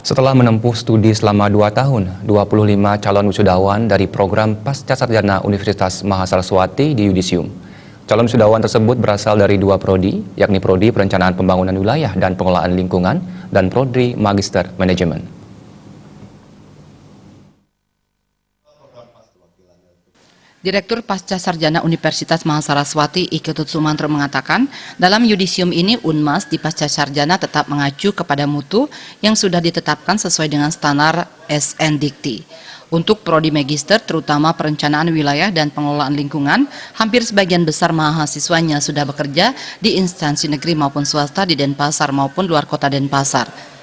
Setelah menempuh studi selama 2 tahun, 25 calon wisudawan dari program Pascasarjana Universitas Mahasaraswati di Yudisium. Calon wisudawan tersebut berasal dari 2 prodi, yakni Prodi Perencanaan Pembangunan Wilayah dan Pengelolaan Lingkungan dan Prodi Magister Manajemen. Direktur Pascasarjana Universitas Mahasaraswati Iketut Sumantro mengatakan, dalam yudisium ini Unmas di Pascasarjana tetap mengacu kepada mutu yang sudah ditetapkan sesuai dengan standar SNDikti. Untuk prodi magister, terutama perencanaan wilayah dan pengelolaan lingkungan, hampir sebagian besar mahasiswanya sudah bekerja di instansi negeri maupun swasta di Denpasar maupun luar kota Denpasar.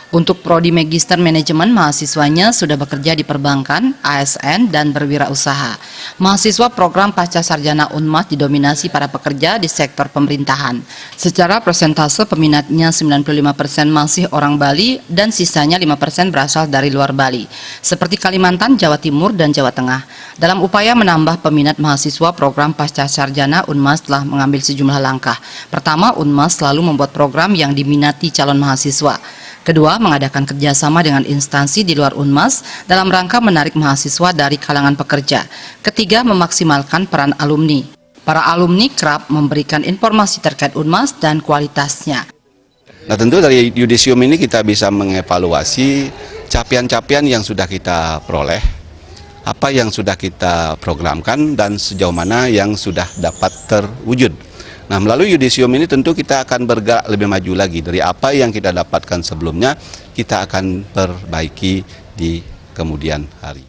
Untuk prodi magister manajemen, mahasiswanya sudah bekerja di perbankan, ASN, dan berwirausaha. Mahasiswa program Pascasarjana Unmas didominasi para pekerja di sektor pemerintahan. Secara persentase peminatnya 95% masih orang Bali dan sisanya 5% berasal dari luar Bali, seperti Kalimantan, Jawa Timur, dan Jawa Tengah. Dalam upaya menambah peminat mahasiswa program Pascasarjana, Unmas telah mengambil sejumlah langkah. Pertama, Unmas selalu membuat program yang diminati calon mahasiswa. Kedua, mengadakan kerjasama dengan instansi di luar Unmas dalam rangka menarik mahasiswa dari kalangan pekerja. Ketiga, memaksimalkan peran alumni. Para alumni kerap memberikan informasi terkait Unmas dan kualitasnya. Nah, tentu dari yudisium ini kita bisa mengevaluasi capaian-capaian yang sudah kita peroleh, apa yang sudah kita programkan, dan sejauh mana yang sudah dapat terwujud. Nah, melalui yudisium ini tentu kita akan bergerak lebih maju lagi dari apa yang kita dapatkan sebelumnya, kita akan perbaiki di kemudian hari.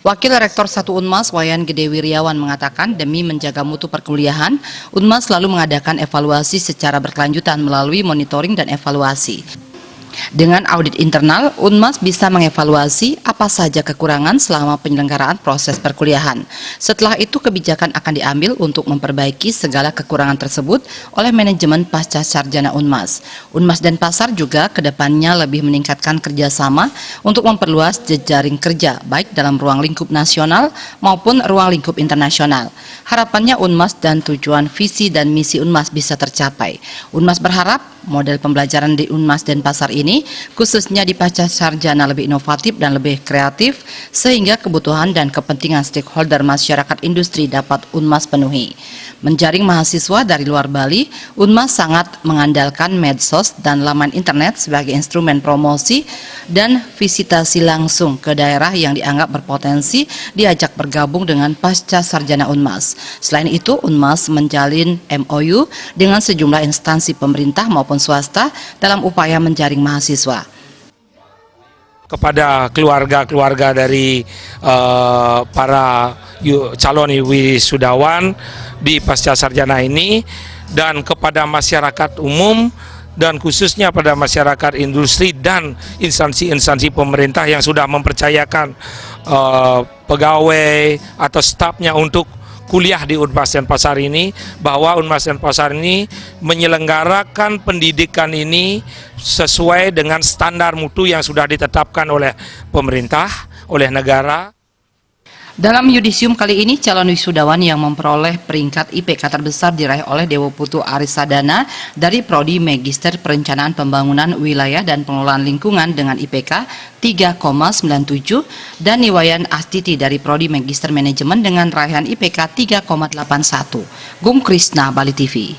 Wakil Rektor 1 Unmas, Wayan Gede Wiryawan mengatakan, demi menjaga mutu perkuliahan, Unmas selalu mengadakan evaluasi secara berkelanjutan melalui monitoring dan evaluasi. Dengan audit internal, Unmas bisa mengevaluasi apa saja kekurangan selama penyelenggaraan proses perkuliahan. Setelah itu, kebijakan akan diambil untuk memperbaiki segala kekurangan tersebut oleh manajemen Pascasarjana Unmas. Unmas Denpasar juga kedepannya lebih meningkatkan kerjasama untuk memperluas jejaring kerja, baik dalam ruang lingkup nasional maupun ruang lingkup internasional. Harapannya Unmas dan tujuan visi dan misi Unmas bisa tercapai. Unmas berharap model pembelajaran di Unmas Denpasar ini, khususnya di Pascasarjana, lebih inovatif dan lebih kreatif, sehingga kebutuhan dan kepentingan stakeholder masyarakat industri dapat Unmas penuhi. Menjaring mahasiswa dari luar Bali, Unmas sangat mengandalkan medsos dan laman internet sebagai instrumen promosi dan visitasi langsung ke daerah yang dianggap berpotensi diajak bergabung dengan Pascasarjana Unmas. Selain itu, Unmas menjalin MOU dengan sejumlah instansi pemerintah maupun swasta dalam upaya menjaring mahasiswa. Kepada keluarga-keluarga dari para calon wisudawan di Pascasarjana ini, dan kepada masyarakat umum, dan khususnya pada masyarakat industri dan instansi-instansi pemerintah yang sudah mempercayakan pegawai atau stafnya untuk kuliah di Unmas Denpasar ini, bahwa Unmas Denpasar ini menyelenggarakan pendidikan ini sesuai dengan standar mutu yang sudah ditetapkan oleh pemerintah, oleh negara. Dalam yudisium kali ini, calon wisudawan yang memperoleh peringkat IPK terbesar diraih oleh Dewo Putu Arisadana dari Prodi Magister Perencanaan Pembangunan Wilayah dan Pengelolaan Lingkungan dengan IPK 3,97 dan Niwayan Astiti dari Prodi Magister Manajemen dengan raihan IPK 3,81. Gung Krisna, Bali TV.